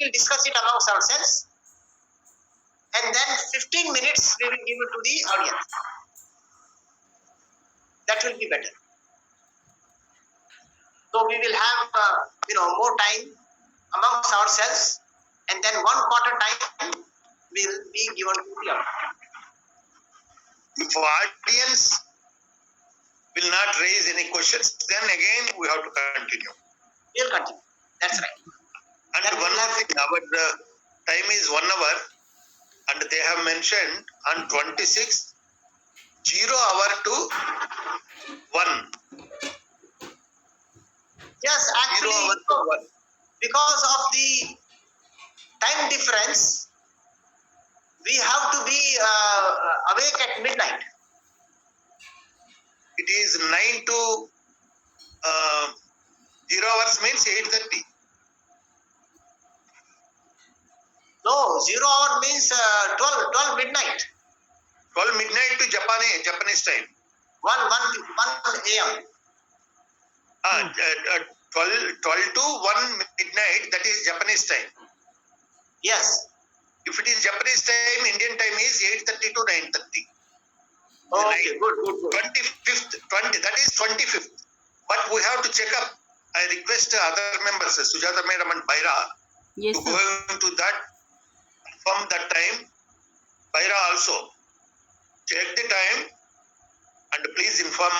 will discuss it amongst ourselves, and then 15 minutes we will give it to the audience. That will be better. So we will have more time amongst ourselves, and then 1/4 time will be given to the audience. If audience will not raise any questions, then again we have to continue. We will continue. That's right. And one more thing, our time is 1 hour, and they have mentioned on 26th, 0 hour to 1. Yes, 0 actually, hour to 1. because of the time difference, we have to be awake at midnight. It is 9 to 0 hours means 8:30. No, 0 hour means 12 midnight. 12 midnight to Japanese time. 1 a.m. 12 to 1 midnight, that is Japanese time. Yes. If it is Japanese time, Indian time is 8:30 to 9:30. Okay, good. 25th, that is 25th. But we have to check up. I request other members, Sujata Madam and Baira, Yes, to sir. go into that, from that time. Baira also. Check the time and please inform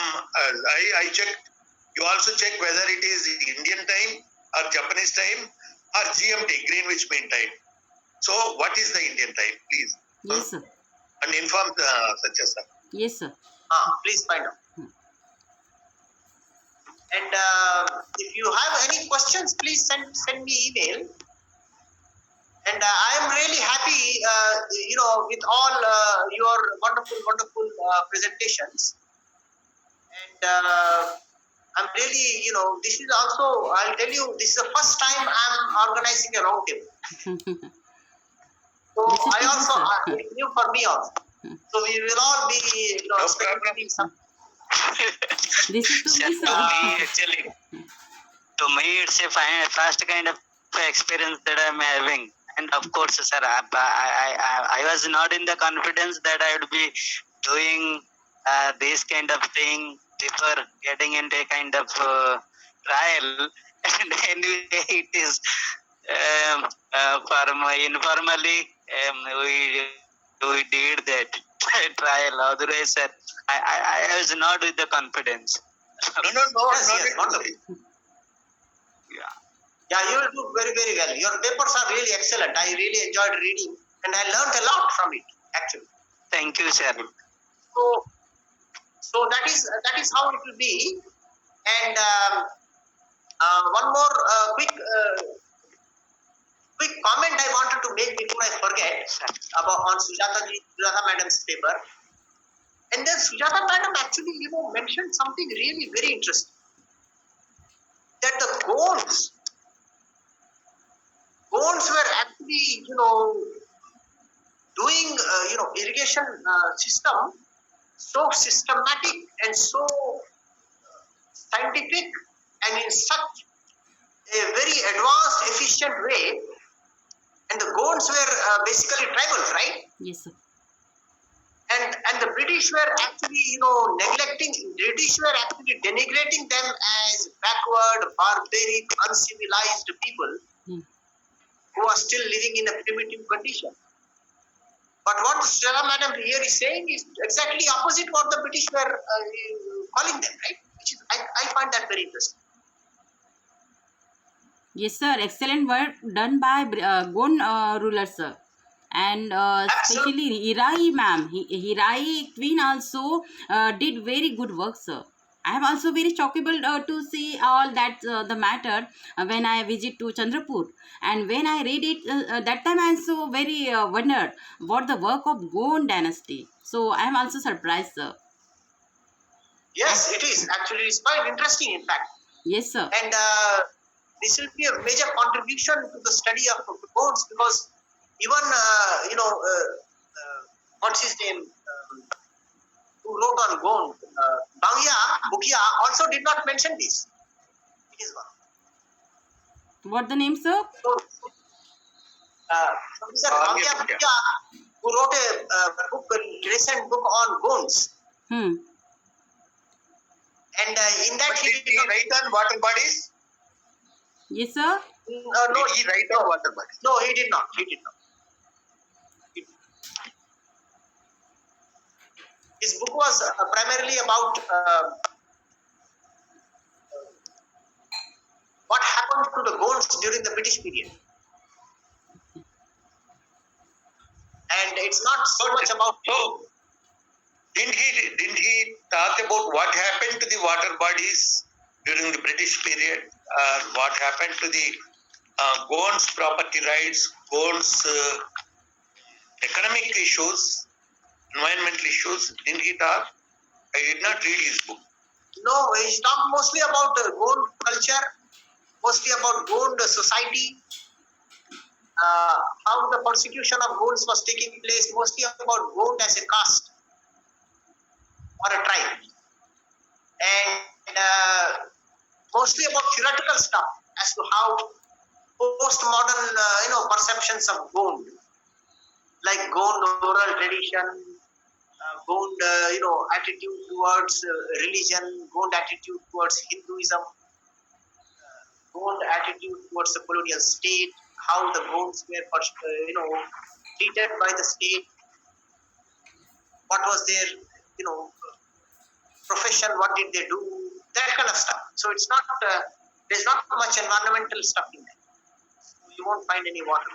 us. I checked. You also check whether it is Indian time or Japanese time or GMT, Greenwich Mean Time. So, what is the Indian time, please? Yes, sir. And inform Satya sir. Yes, sir. Please find out. And if you have any questions, please send me email. And I am really happy, with all your wonderful presentations. And I'm really, this is also, I'll tell you, this is the first time I'm organizing a round table. So I also, it's new for me also. So we will all be, speculating some. This is to me, To sir. me, actually, to me, it's a first kind of experience that I'm having. And of course, sir, I was not in the confidence that I would be doing this kind of thing before getting into a kind of trial. And anyway, it is informally we did that trial. Otherwise, sir, I was not with the confidence. No, Yes, wonderful. Yeah, you will do very, very well. Your papers are really excellent. I really enjoyed reading, and I learned a lot from it, actually. Thank you, sir. So that is how it will be. And one more quick comment I wanted to make before I forget on Sujata Madam's paper. And then Sujata Madam actually, mentioned something really very interesting. That the Gonds were actually, doing, irrigation system so systematic and so scientific and in such a very advanced, efficient way. And the Gonds were basically tribals, right? Yes, sir. And the British were actually, British were actually denigrating them as backward, barbaric, uncivilized people who are still living in a primitive condition. But what Sujata Madam here is saying is exactly opposite what the British were calling them, right? Which is, I find that very interesting. Yes, sir. Excellent work done by Gond rulers, sir. And especially Hirai ma'am. Hirai Queen also did very good work, sir. I am also very shockable to see all that the matter when I visit to Chandrapur, and when I read it that time I also very wondered what the work of Gond dynasty. So I am also surprised, sir. Yes, it is. Actually, it's quite interesting, in fact. Yes, sir. And this will be a major contribution to the study of Gonds, because even, what's his name? Who wrote on Gond? Bhukia also did not mention this. It is one. What the name, sir? So, Professor Bhavya Bhutia, who wrote a recent book on bones, Hmm. and in that Did he write on water bodies? Yes, sir. no, Did he write on water bodies? no, he did not. He did not. His book was primarily about what happened to the bones during the British period, and it's not so much about. So, didn't he talk about what happened to the water bodies during the British period? What happened to the Goans property rights, Goans economic issues, environmental issues? Didn't he talk? I did not read his book. No, he talked mostly about Gond culture, mostly about Gond society, how the persecution of Gonds was taking place, mostly about Gond as a caste or a tribe, and mostly about theoretical stuff as to how postmodern, perceptions of Gond, like Gond oral tradition, Gond, attitude towards religion, Gond attitude towards Hinduism, Gond attitude towards the colonial state, how the Gonds were, treated by the state, what was their, profession, what did they do, that kind of stuff. So it's not, there's not much environmental stuff in there. You won't find any water.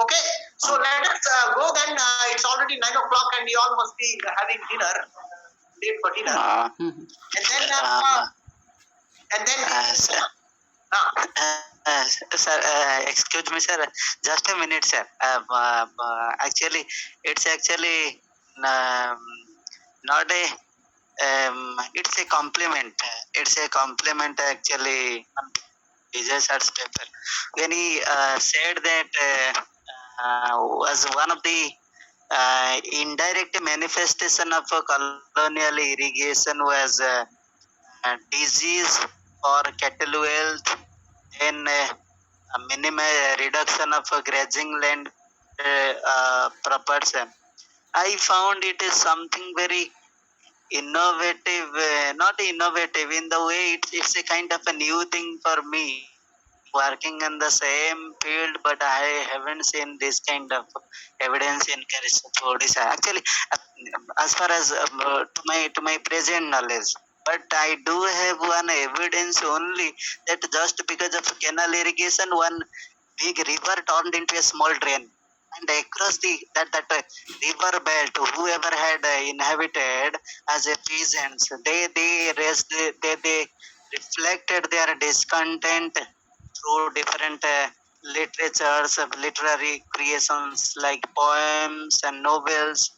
Okay, so let us go then. It's already 9 o'clock and you all must be having dinner, late for dinner. Hmm. And then Sir, sir, excuse me, sir. Just a minute, sir. Actually, it's actually not a. It's a compliment. It's a compliment actually on Vijay Sir's paper. When he said that was one of the indirect manifestation of colonial irrigation was disease or cattle wealth, then a reduction of grazing land proportion. I found it is something very innovative, not innovative in the way it's a kind of a new thing for me. Working in the same field, but I haven't seen this kind of evidence in Odisha. Actually, as far as to my present knowledge, but I do have one evidence only that just because of canal irrigation, one big river turned into a small drain, and across that river belt, whoever had inhabited as a peasants, they raised they reflected their discontent through different literatures, literary creations like poems and novels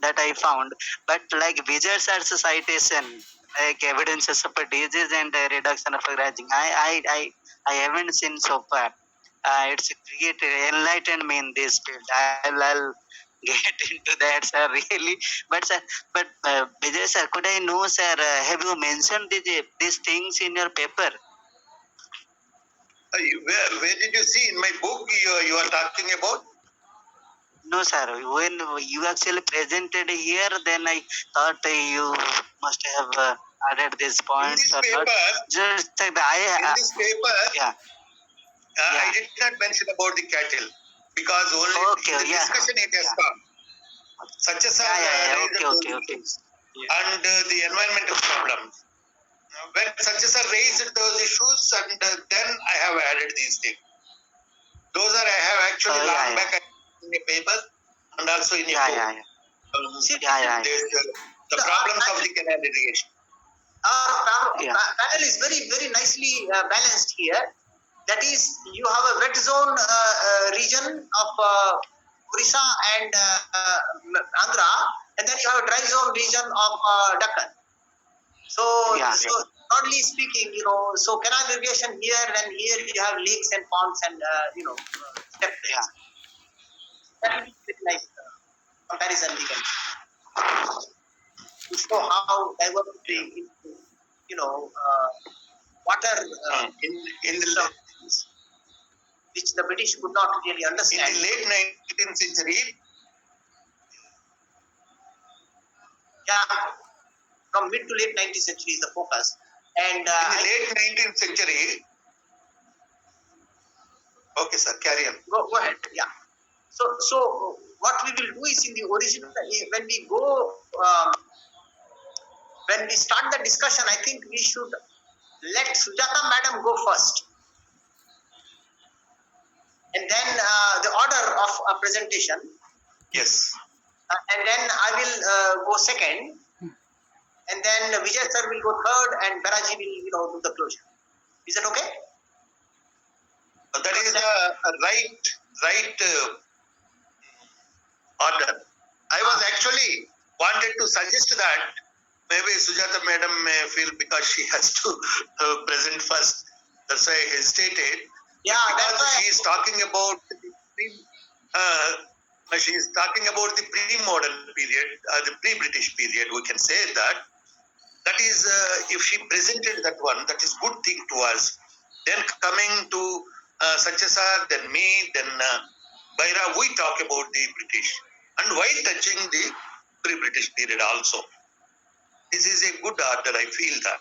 that I found. But like Vijay Sir's citation, like evidences of a disease and a reduction of a grazing, I haven't seen so far. It's created enlightened me in this field. I'll get into that, sir. Really, but sir, but Vijay sir, could I know, sir? Have you mentioned these things in your paper? Where did you see in my book you are talking about? No, sir. When you actually presented here, then I thought you must have added these In points this or paper, not. Just in this paper, yeah. I did not mention about the cattle because only Okay, in the yeah. discussion it has come. Such as Okay. and the environmental problems. When such as raised those issues, and then I have added these things. Those are I have actually long back in a paper and also in a book. The problems of the canal irrigation. Our panel is very, very nicely balanced here. That is, you have a wet zone region of Orissa and Andhra, and then you have a dry zone region of Deccan. So broadly speaking, so canal irrigation here, and here you have lakes and ponds and step drains. That will be very nice comparison we can to show how diversity into water In the the British could not really In understand. the late 19th century, Yeah, from mid to late 19th century is the focus. And in the late 19th century, okay, sir, carry on. go ahead. Yeah. So what we will do is in the original, when we go, when we start the discussion, I think we should let Sujata madam go first. And then the order of presentation, Yes. and then I will go second, and then Vijay sir will go third, and Balaji will do the closure. Is that okay? That is the right order. I was actually wanted to suggest that maybe Sujata madam may feel because she has to present first. That's why I hesitated. Yeah, that's Because why. she is talking about she is talking about the pre-modern period, the pre-British period. We can say that. That is, if she presented that one, that is good thing to us. Then coming to Satya sir, then me, then Baira, we talk about the British and why touching the pre-British period also. This is a good order. I feel that.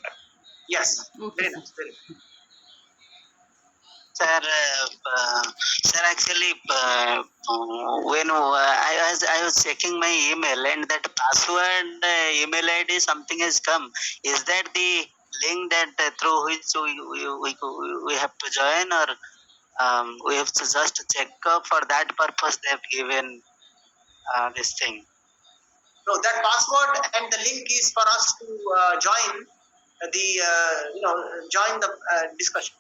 Yes. Okay, Very sir. nice. Very nice. Sir, actually, when I was checking my email and that password email ID something has come. Is that the link that through which we have to join, or we have to just check up for that purpose they have given this thing? So that password and the link is for us to join join the discussion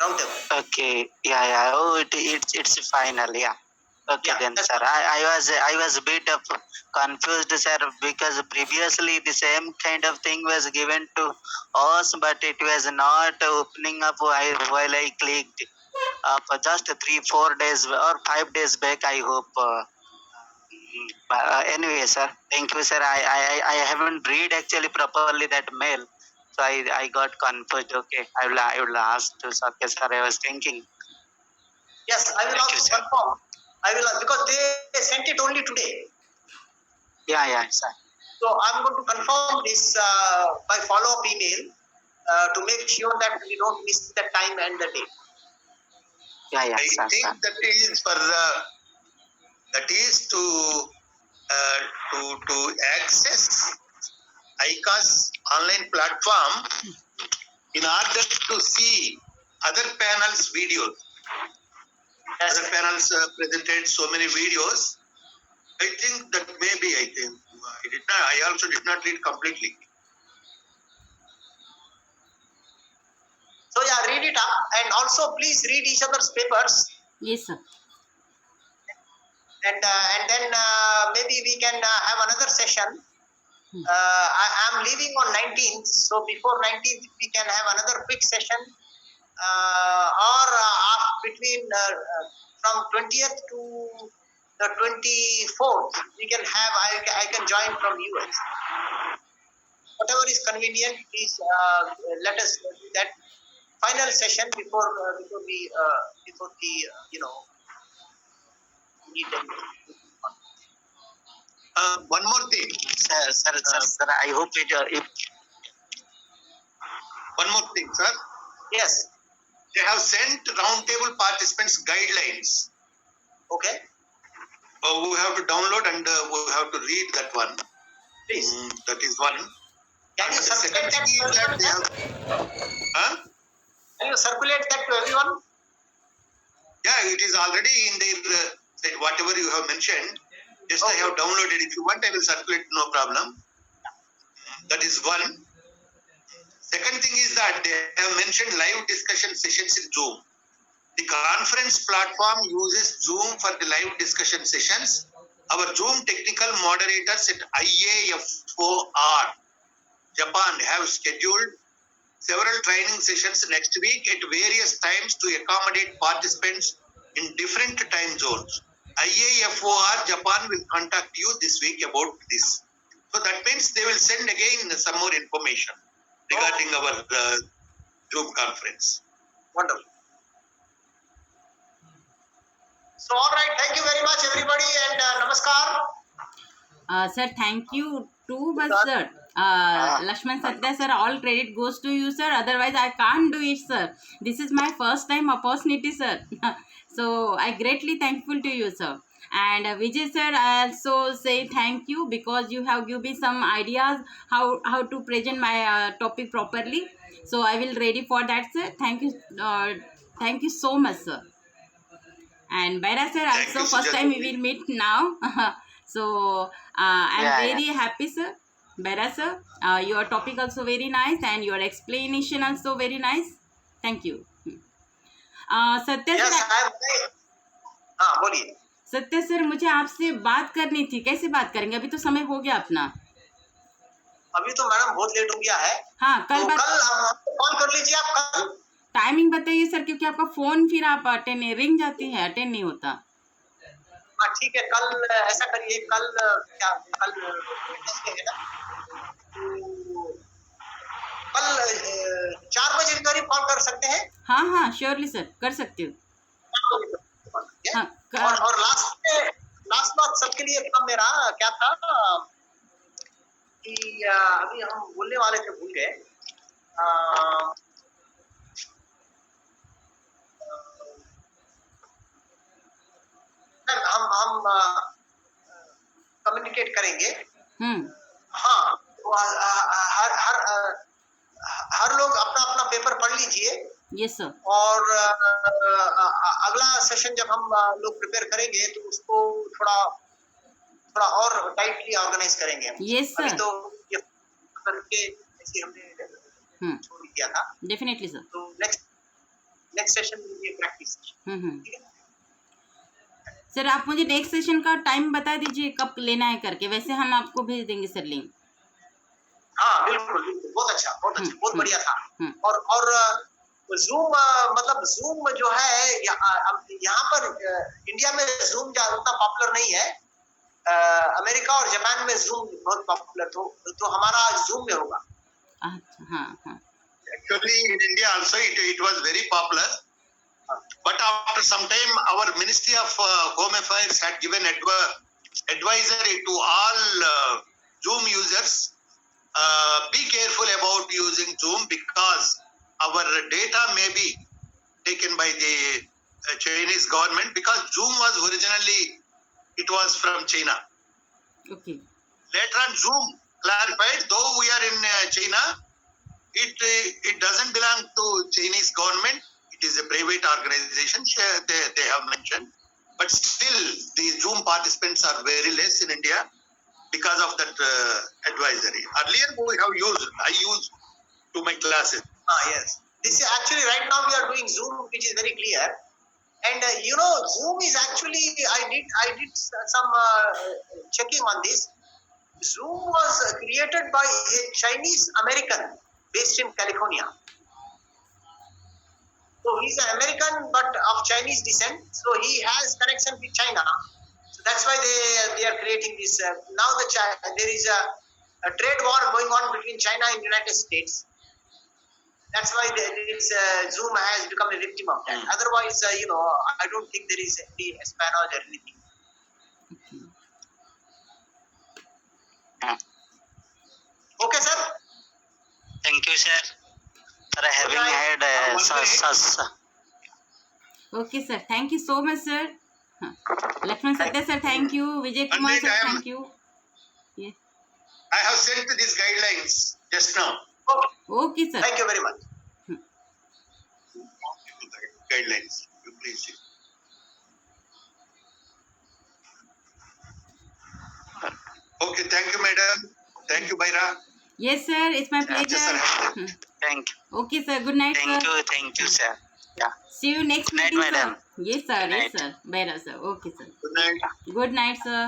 roundtable. Okay, yeah. Oh, it's final, yeah. Okay Yeah, then, that's sir. I was a bit of confused, sir, because previously the same kind of thing was given to us, but it was not opening up while I clicked. For just 3-4 days or 5 days back, I hope. Anyway, sir, thank you, sir. I haven't read actually properly that mail, so I got confused. Okay, I will ask to Satya sir. I was thinking. Yes, I will Thank you, also sir. confirm. I will because they sent it only today. Yeah, sir. So I'm going to confirm this by follow-up email to make sure that we don't miss the time and the date. Yeah, I sir. think that is for that is to access ICA's online platform in order to see other panels' videos. Yes. Other panels presented so many videos. I think that maybe I also did not read completely. So yeah, read it up and also please read each other's papers Yes, sir. and then maybe we can have another session. I am leaving on 19th, so before 19th we can have another quick session or between from 20th to the 24th we can have. I can join from US. Whatever is convenient, please let us do that final session before we meet and One more thing. Sir, I hope if One more thing, sir. yes, They have sent roundtable participants guidelines. okay, We have to download and we have to read that one. please. That is one. Can And you the second circulate that thing to is that everyone? they have. Can you circulate that to everyone? Yeah, it is already in their whatever you have mentioned. Just I have downloaded. If you want, I will circulate. No problem. That is one. Second thing is that they have mentioned live discussion sessions in Zoom. The conference platform uses Zoom for the live discussion sessions. Our Zoom technical moderators at IAFOR Japan have scheduled several training sessions next week at various times to accommodate participants in different time zones. IAFOR Japan will contact you this week about this. So that means they will send again some more information regarding our Zoom conference. Wonderful. Sir, thank you too, but sir, Lakshman Satya sir, all credit goes to you, sir. Otherwise, I can't do it, sir. This is my first time opportunity, sir. So I greatly thankful to you, sir. And Vijay sir, I also say thank you because you have given me some ideas how to present my topic properly. So I will ready for that, sir. Thank you so much, sir. And Baira sir, Thank also you, first time we Sujata. will meet now. So I'm Yeah, very happy, sir. Baira sir, your topic also very nice and your explanation also very nice. Thank you. सत्य Yes, sir, I am. हाँ बोलिए. सत्य sir, मुझे आपसे बात करनी थी. कैसे बात करेंगे? अभी तो समय हो गया अपना. अभी तो मैडम बहुत लेट हो गया है. हाँ, कल तो बात. कल हमको कॉल कर लीजिए आप कल. टाइमिंग बताइए सर, क्योंकि आपका फोन फिर आप अटेंड रिंग जाती है, अटेंड नहीं होता. हाँ ठीक है, कल ऐसा करिए, कल क्या कल Wednesday है ना, तो कल 4 बजे के करीब कॉल कर सकते हैं. हाँ हाँ, श्योरली सर, कर सकते हो. 4 बजे तक कॉल करिए. हाँ, और लास्ट बात सबके लिए था मेरा, क्या था कि अभी हम बोलने वाले थे, भूल गए. हम कम्युनिकेट करेंगे. हाँ, तो हर लोग अपना अपना पेपर पढ़ लीजिए. Yes sir. और अगला सेशन जब हम लोग प्रिपेयर करेंगे तो उसको थोड़ा और टाइटली ऑर्गेनाइज करेंगे. यस अभी सर. तो ये करके ऐसे हमने छोड़ दिया था. Definitely sir. तो नेक्स्ट सेशन में ये प्रैक्टिस. ठीक है सर, आप मुझे नेक्स्ट सेशन का टाइम बता दीजिए कब लेना है करके. वैसे हम आपको भेज देंगे सर लिंक. हाँ बिल्कुल बिल्कुल, बहुत अच्छा, बहुत बढ़िया था. और जूम मतलब जूम जो है यहाँ पर इंडिया में जूम उतना पॉपुलर नहीं है. अमेरिका और जापान में जूम बहुत पॉपुलर, तो हमारा जूम में होगा. अच्छा, हाँ हाँ. Actually, in India also it was very popular. But after some time, our Ministry of Home Affairs had given advisory to all Zoom users. Be careful about using Zoom because our data may be taken by the Chinese government, because Zoom was originally, it was from China. Okay. Later on, Zoom clarified, though we are in China, it doesn't belong to Chinese government. It is a private organization, they have mentioned. But still, the Zoom participants are very less in India because of that advisory. Earlier, I used to my classes. Yes. This is actually, right now we are doing Zoom, which is very clear. And Zoom is actually, I did some checking on this. Zoom was created by a Chinese American based in California. So he's an American but of Chinese descent. So he has connection with China. So that's why they are creating this. Now there is a trade war going on between China and United States. That's why Zoom has become a victim of that. Otherwise, I don't think there is any espionage or anything. Okay, sir. Thank you, sir, for having had Okay, sir. Thank you so much, sir. Lakshman Satya, sir, thank you. Vijay Kumar, sir, thank you. Yeah. I have sent these guidelines just now. Okay, sir. Thank you very much. Guidelines. You please see. Okay, thank you, madam. Thank you, Baira. Yes, sir. It's my pleasure. Yes, sir. Thank you. Okay, sir. Good night, sir. Thank you, sir. Yeah. See you next Good night, meeting, sir. madam. Yes, sir. Good Yes, night. sir. Better, sir. Okay, sir. Good night. Good night, sir.